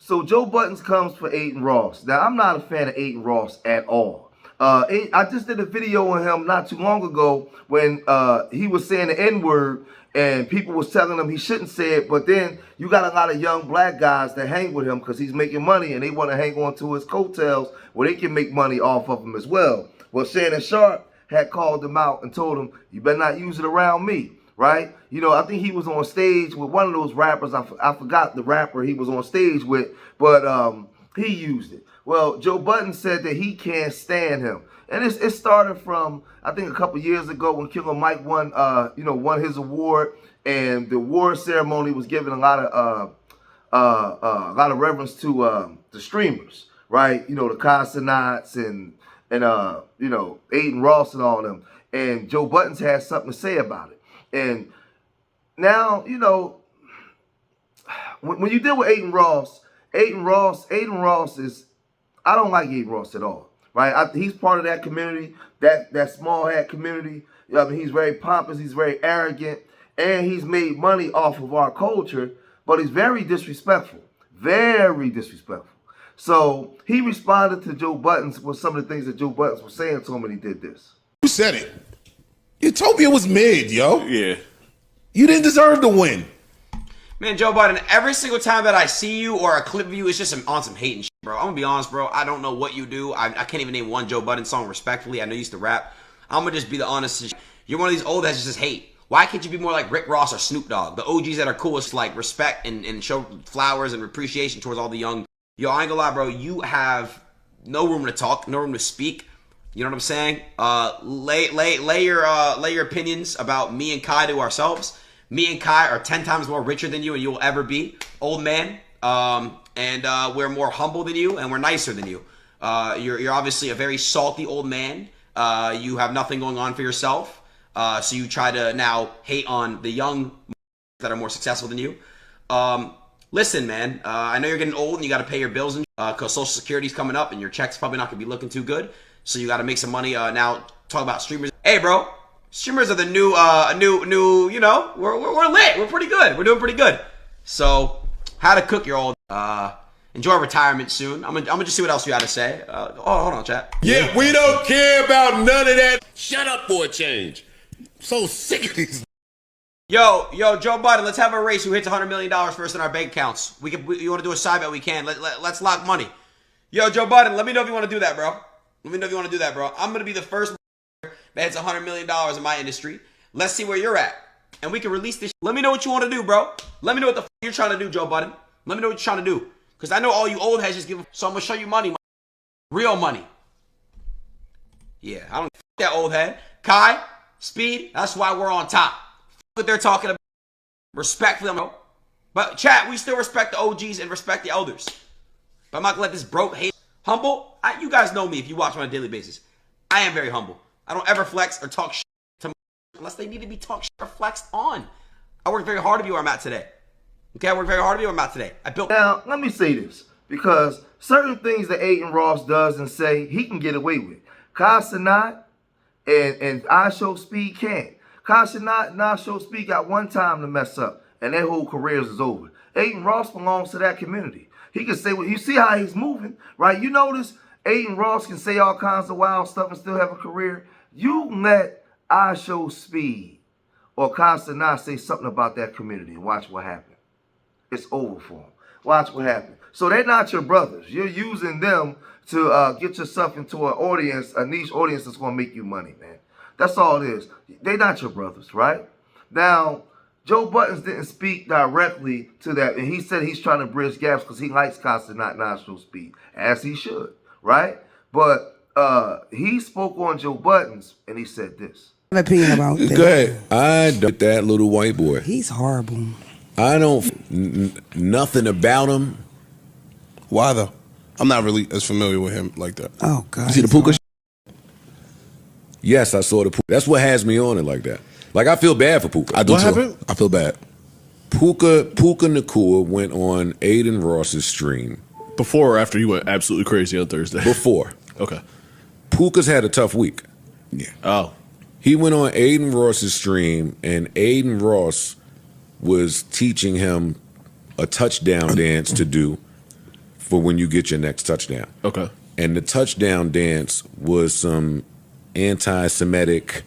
So Joe Budden'S comes for Aiden Ross. Now, I'm not a fan of Aiden Ross at all. I just did a video on him not too long ago when he was saying the N-word and people was telling him he shouldn't say it, but then you got a lot of young black guys that hang with him because he's making money and they want to hang on to his coattails where they can make money off of him as well. Well, Shannon Sharp had called him out and told him, you better not use it around me, right? You know, I think he was on stage with one of those rappers. I forgot the rapper he was on stage with, but he used it. Well, Joe Budden said that he can't stand him. And it started from, I think, a couple years ago when Killer Mike won his award, and the award ceremony was giving a lot of reverence to the streamers, right? You know, the Consternats and Aiden Ross and all of them. And Joe Budden'S had something to say about it. And now, you know, when you deal with Aiden Ross is, I don't like Aiden Ross at all, right? He's part of that community, that small hat community. I mean, he's very pompous, he's very arrogant, and he's made money off of our culture, but he's very disrespectful, very disrespectful. So he responded to Joe Budden'S with some of the things that Joe Budden'S was saying to him when he did this. You said it. Utopia was mid, yo. Yeah. You didn't deserve to win. Man, Joe Budden, every single time that I see you or a clip of you, it's just on some hating shit, bro. I'm gonna be honest, bro. I don't know what you do. I can't even name one Joe Budden song respectfully. I know you used to rap. I'm gonna just be the honest. You're one of these old heads that just hate. Why can't you be more like Rick Ross or Snoop Dogg? The OGs that are coolest, like respect and show flowers and appreciation towards all the young. Yo, I ain't gonna lie, bro. You have no room to talk, no room to speak. You know what I'm saying? Lay your opinions about me and Kai to ourselves. Me and Kai are 10 times more richer than you and you will ever be, old man. And we're more humble than you and we're nicer than you. You're obviously a very salty old man. You have nothing going on for yourself. So you try to now hate on the young that are more successful than you. Listen, man, I know you're getting old and you got to pay your bills because Social Security's coming up and your check's probably not going to be looking too good. So you got to make some money. Now, talk about streamers. Hey, bro. Streamers are the new, you know, we're lit. We're pretty good. We're doing pretty good. So, how to cook your old, enjoy retirement soon. I'm gonna just see what else you got to say. Hold on, chat. Yeah, we don't care about none of that. Shut up for a change. So sick of these. Yo, Joe Budden, let's have a race. Who hits $100 million first in our bank accounts? You want to do a side bet? We can. Let's lock money. Yo, Joe Budden, let me know if you want to do that, bro. Let me know if you want to do that, bro. I'm gonna be the first that hits $100 million in my industry. Let's see where you're at. And we can release this. Let me know what you want to do, bro. Let me know what the you're trying to do, Joe Budden. Let me know what you're trying to do. Because I know all you old heads just give. So I'm going to show you money. Real money. Yeah, I don't that old head. Kai, Speed, that's why we're on top. What they're talking about. Respectfully, bro. But chat, we still respect the OGs and respect the elders. But I'm not going to let this broke hate. Humble, you guys know me if you watch me on a daily basis. I am very humble. I don't ever flex or talk shit to unless they need to be talked shit or flexed on. I worked very hard to be where I'm at today. Okay, I worked very hard to be where I'm at today. I built. Now, let me say this, because certain things that Aiden Ross does and say, he can get away with. Kai Cenat and I Show Speed can't. Kai Cenat and I Show Speed got one time to mess up, and their whole careers is over. Aiden Ross belongs to that community. He can say, well, you see how he's moving, right? You notice Aiden Ross can say all kinds of wild stuff and still have a career. You let I Show Speed or Kai Cenat say something about that community and watch what happens. It's over for them. Watch what happens. So they're not your brothers. You're using them to get yourself into an audience, a niche audience that's going to make you money, man. That's all it is. They're not your brothers, right? Now, Joe Budden'S didn't speak directly to that, and he said he's trying to bridge gaps because he likes Kai Cenat and I Show Speed, as he should, right? But he spoke on Joe Budden'S, and he said this. An opinion about that. Go ahead. I don't that little white boy. He's horrible. I don't nothing about him. Why though? I'm not really as familiar with him like that. Oh God. You see the Puka? Yes, I saw the Puka. That's what has me on it like that. Like I feel bad for Puka. I do what too. Happened? I feel bad. Puka Nacua went on Aiden Ross's stream. Before or after he went absolutely crazy on Thursday? Before. Okay. Puka's had a tough week. Yeah. Oh. He went on Aiden Ross's stream, and Aiden Ross was teaching him a touchdown dance to do. for when you get your next touchdown. Okay. And the touchdown dance was some anti-Semitic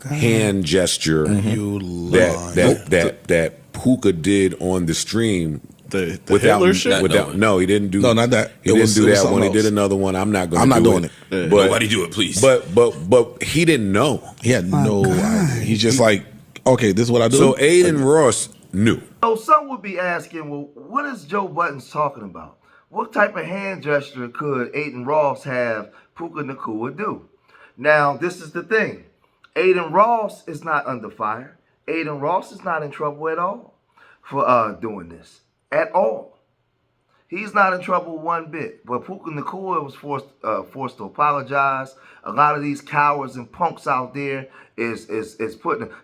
hand gesture that Puka did on the stream. The Hitler shit? No, he didn't do. No, not that. He didn't do that one. He did another one. I'm not doing it. Yeah. But, Nobody do it, please. But he didn't know. He had no idea. He's just like, okay, this is what I do. So Aiden Ross knew. So some would be asking, well, what is Joe Budden'S talking about? What type of hand gesture could Aiden Ross have Puka Nacua do? Now, this is the thing. Aiden Ross is not under fire. Aiden Ross is not in trouble at all for doing this. At all. He's not in trouble one bit. But Puka Nacua was forced to apologize. A lot of these cowards and punks out there is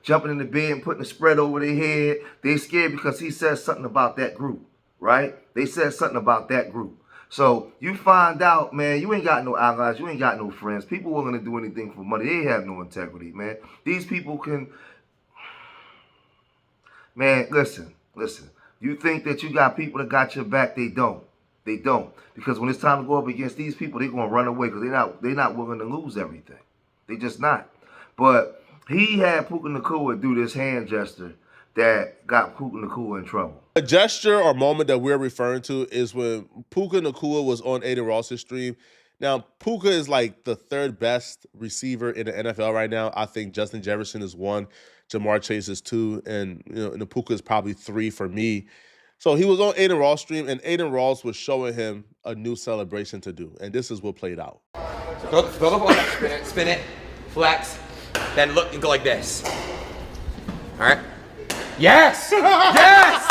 jumping in the bed and putting a spread over their head. They scared because he said something about that group, right? They said something about that group. So you find out, man, you ain't got no allies, you ain't got no friends. People willing to do anything for money. They have no integrity, man. These people can, man, listen. You think that you got people that got your back? They don't. They don't. Because when it's time to go up against these people, they're gonna run away because they're not willing to lose everything. They just not. But he had Puka Nacua do this hand gesture that got Puka Nacua in trouble. A gesture or moment that we're referring to is when Puka Nacua was on Aiden Ross's stream. Now, Puka is like the third best receiver in the NFL right now. I think Justin Jefferson is 1, Jamar Chase is 2, and and Puka is probably 3 for me. So he was on Aiden Ross' stream, and Aiden Ross was showing him a new celebration to do, and this is what played out. Go the ball, spin it, flex, then look and go like this. All right. Yes! Yes!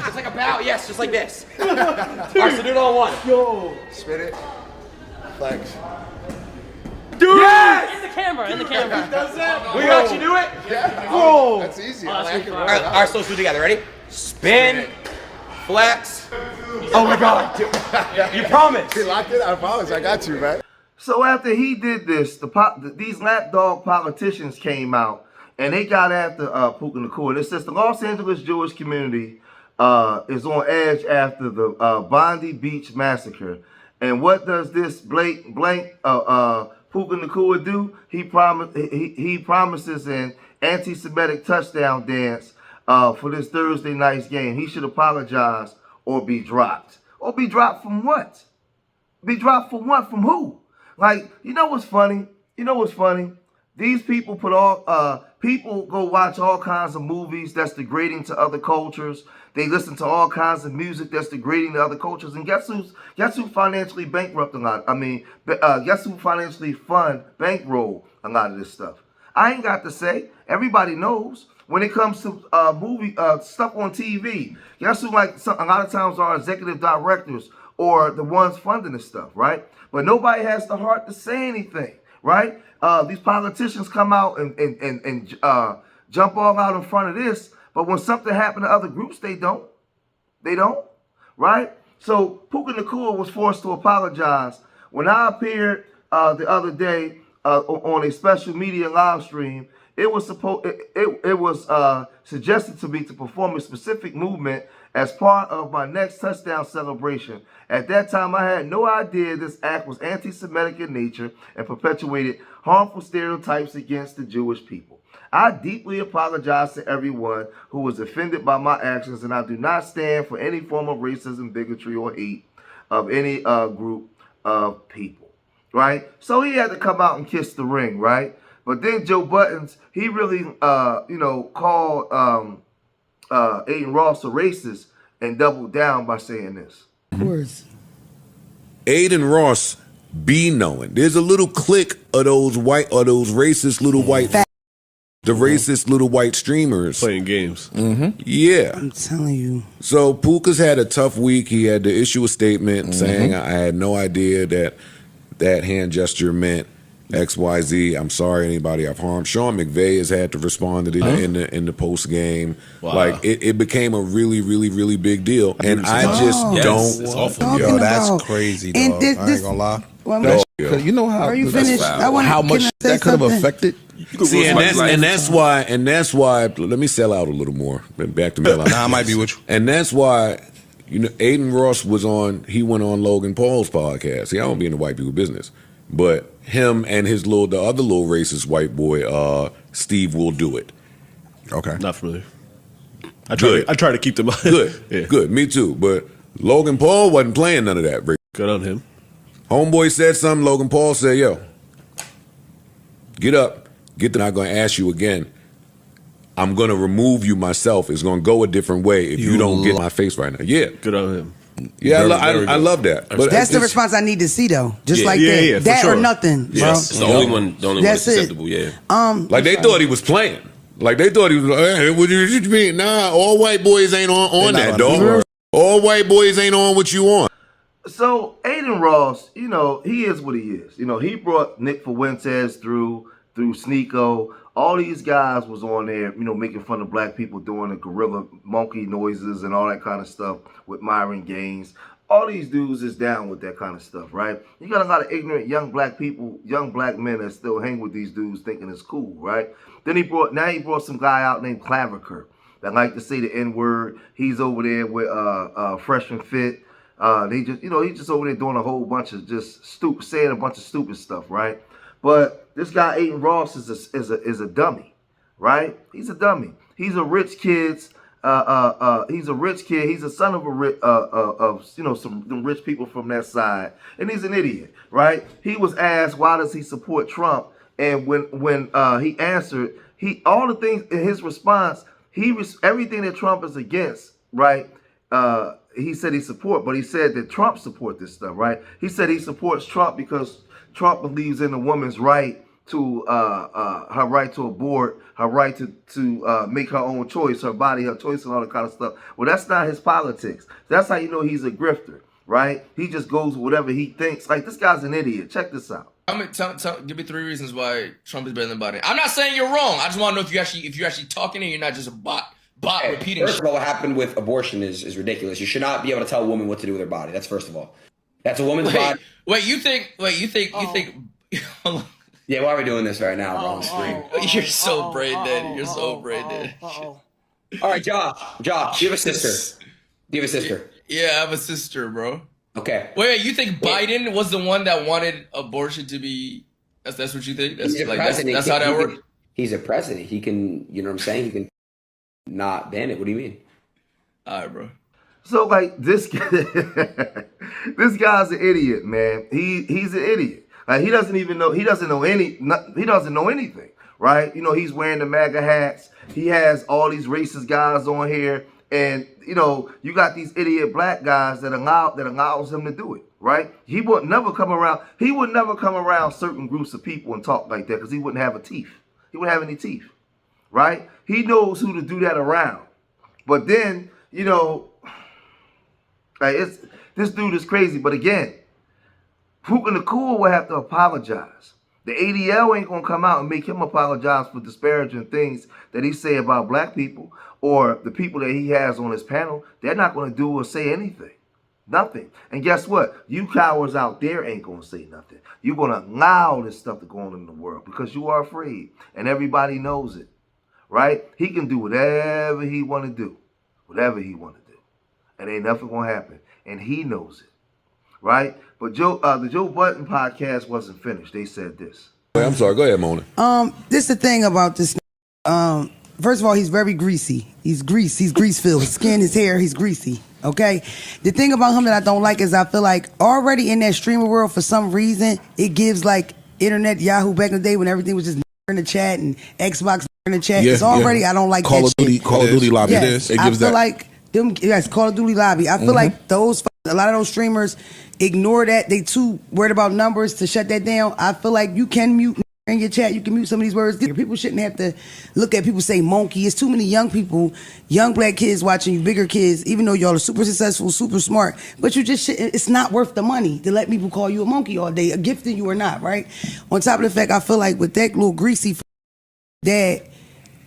Just like a bow. Yes, just like this. All right, so do it all in one. Yo. Spin it. Flex. Dude! Yes! In the camera. He does that? We got you do it? Yeah. Whoa! That's easy. Oh, that's All right, so let's do it together. Ready? Spin, flex. Oh my God. You promised. He locked it? I promise. I got you, man. So after he did this, these lapdog politicians came out and they got after Puka Nacua. And it says the Los Angeles Jewish community is on edge after the Bondi Beach massacre. And what does this Puka Nacua do? He promises an anti-Semitic touchdown dance for this Thursday night's game. He should apologize or be dropped. Or be dropped from what? Be dropped from what? From who? Like, you know what's funny? These people people go watch all kinds of movies that's degrading to other cultures. They listen to all kinds of music that's degrading to other cultures. And guess who financially bankrupt a lot? Guess who financially bankroll a lot of this stuff? I ain't got to say. Everybody knows. When it comes to movie stuff on TV, guess who a lot of times are executive directors or the ones funding this stuff, right? But nobody has the heart to say anything, right? These politicians come out and jump all out in front of this, but when something happened to other groups, they don't. They don't, right? So Puka Nacua was forced to apologize. When I appeared the other day on a special media live stream, it was suggested to me to perform a specific movement as part of my next touchdown celebration. At that time, I had no idea this act was anti-Semitic in nature and perpetuated harmful stereotypes against the Jewish people. I deeply apologize to everyone who was offended by my actions, and I do not stand for any form of racism, bigotry, or hate of any group of people, right? So he had to come out and kiss the ring, right? But then Joe Budden'S, he really, called Aiden Ross a racist and doubled down by saying this. Of course. Aiden Ross be knowing. There's a little clique of those racist little white, the racist little white streamers playing games. Yeah, I'm telling you. So Puka's had a tough week. He had to issue a statement saying, "I had no idea that hand gesture meant XYZ. I'm sorry anybody I've harmed." Sean McVay has had to respond to it in the post game. Wow. Like it became a really, really, really big deal. And I just don't. It's awful. Yo, that's crazy, dog. I ain't gonna lie. You know how? Are you finished? How much that could have affected? See, and that's why. Let me sell out a little more. Back to me. Nah, I might be with you. And that's why Aiden Ross he went on Logan Paul's podcast. See, I don't be in the white people business. But him and the other little racist white boy, Steve Will Do It. Okay. Not familiar. I try to keep them Good. Yeah. Good. Me too. But Logan Paul wasn't playing none of that. Good on him. Homeboy said something. Logan Paul said, yo, get up. I'm not going to ask you again. I'm going to remove you myself. It's going to go a different way if you don't get my face right now. Yeah. Good on him. Yeah, I love that. But that's the response I need to see, though. Just like that. Yeah, that sure. or nothing, bro. Yes, it's the only one that's acceptable, yeah. Like they thought he was playing. Like they thought he was like, hey, what do you mean? Nah, all white boys ain't on that, dog. All white boys ain't on what you on. So Aiden Ross, he is what he is. He brought Nick Fuentes through Sneeko. All these guys was on there, making fun of black people doing the gorilla monkey noises and all that kind of stuff with Myron Gaines. All these dudes is down with that kind of stuff, right? You got a lot of ignorant young black people, young black men that still hang with these dudes thinking it's cool, right? Then he brought some guy out named Claviker that like to say the N-word. He's over there with Fresh and Fit. They just, he's just over there doing a whole bunch of just saying a bunch of stupid stuff, right? But this guy Aiden Ross is a dummy, right? He's a dummy. He's a rich kid's. He's a rich kid. He's a son of some rich people from that side, and he's an idiot, right? He was asked why does he support Trump, and when he answered, all the things in his response, everything that Trump is against, right? He said he support, but he said that Trump support this stuff, right? He said he supports Trump because Trump believes in a woman's right to her right to abort, her right to make her own choice, her body, her choice, and all that kind of stuff. Well, that's not his politics. That's how you know he's a grifter, right? He just goes with whatever he thinks. Like, this guy's an idiot. Check this out. Give me 3 reasons why Trump is better than Biden. I'm not saying you're wrong. I just want to know if you're actually talking and you're not just a bot repeating. First of all, what happened with abortion is ridiculous. You should not be able to tell a woman what to do with her body. That's first of all. That's a woman's body. You think? Yeah, why are we doing this right now, bro, on the screen? You're so brain dead. You're so brain dead. All right, Josh, do you have a sister? Yeah, I have a sister, bro. Okay. Wait, you think Biden was the one that wanted abortion to be? That's what you think? That's how that works. He's a president. He can, you know what I'm saying? He can not ban it. What do you mean? All right, bro. So like this guy's an idiot, man. He's an idiot. Like he doesn't know anything, right? He's wearing the MAGA hats. He has all these racist guys on here, and you got these idiot black guys that allows him to do it, right? He would never come around. He would never come around certain groups of people and talk like that because he wouldn't have a teeth. He wouldn't have any teeth, right? He knows who to do that around. But then, like this dude is crazy. But again, Puka Nacua will have to apologize. The ADL ain't gonna come out and make him apologize for disparaging things that he say about black people or the people that he has on his panel. They're not gonna do or say anything. Nothing. And guess what? You cowards out there ain't gonna say nothing. You're gonna allow this stuff to go on in the world because you are afraid. And everybody knows it. Right? He can do whatever he wanna do. Whatever he wanna do. And ain't nothing gonna happen. And he knows it. Right? But the Joe Budden podcast wasn't finished. They said this. I'm sorry. Go ahead, Mona. This the thing about this. First of all, he's very greasy. He's grease-filled. His skin, his hair, he's greasy. Okay? The thing about him that I don't like is I feel like already in that streamer world, for some reason, it gives like internet Yahoo back in the day when everything was just in the chat and Xbox in the chat. It's already, I don't like Call that of Duty, shit. Call of Duty lobby. Yes, It gives I feel that. like them, yes, Call of Duty lobby. I feel like a lot of those streamers ignore that. They too worried about numbers to shut that down. I feel like you can mute in your chat. You can mute some of these words. People shouldn't have to look at people say monkey. It's too many young people, young black kids watching you, bigger kids, even though y'all are super successful, super smart. But you just shouldn't, it's not worth the money to let people call you a monkey all day, gifting you or not, right? On top of the fact, I feel like with that little greasy dad,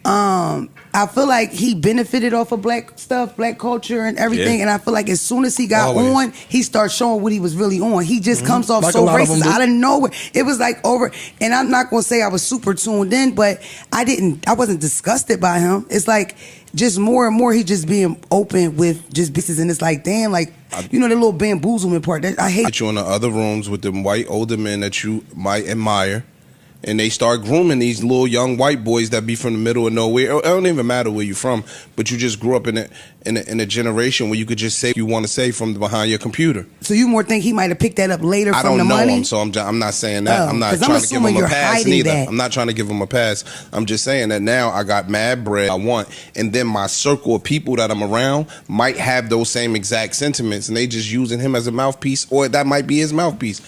I feel like he benefited off of black stuff, black culture and everything. Yeah. And I feel like as soon as he got Always. on, he started showing what he was really on. He just comes off Like a so lot of them racist do. out of nowhere. It was like over, and I'm not gonna say I was super tuned in, but I wasn't disgusted by him. It's like just more and more he just being open with just bitches, and it's like, damn, like, you know, the little bamboozlement part. I hate. Get you in the other rooms with them white older men that you might admire, and they start grooming these little young white boys that be from the middle of nowhere. It don't even matter where you from, but you just grew up in a generation where you could just say what you want to say from behind your computer. So you more think he might have picked that up later I from don't the know money? him, so I'm not saying that. Oh, I'm not 'cause I'm trying to give assuming him a you're pass hiding neither. that. I'm not trying to give him a pass. I'm just saying that now I got mad bread I want, and then my circle of people that I'm around might have those same exact sentiments, and they just using him as a mouthpiece, or that might be his mouthpiece.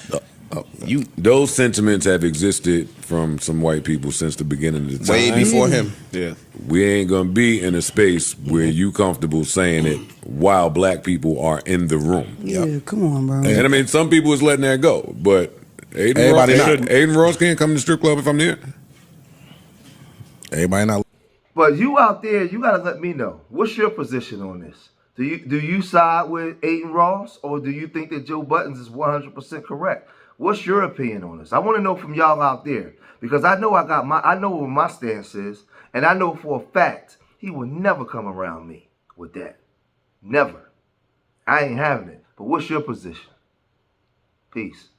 Those sentiments have existed from some white people since the beginning of the time. Way before him. Yeah. We ain't gonna be in a space where you comfortable saying it while black people are in the room. Yeah, come on, bro. And I mean, some people is letting that go, but Everybody not. Aiden Ross can't come to the strip club if I'm there. Everybody not. But you out there, you gotta let me know. What's your position on this? Do you side with Aiden Ross, or do you think that Joe Budden's is 100% correct? What's your opinion on this? I want to know from y'all out there, because I know I know what my stance is, and I know for a fact he will never come around me with that. Never. I ain't having it. But what's your position? Peace.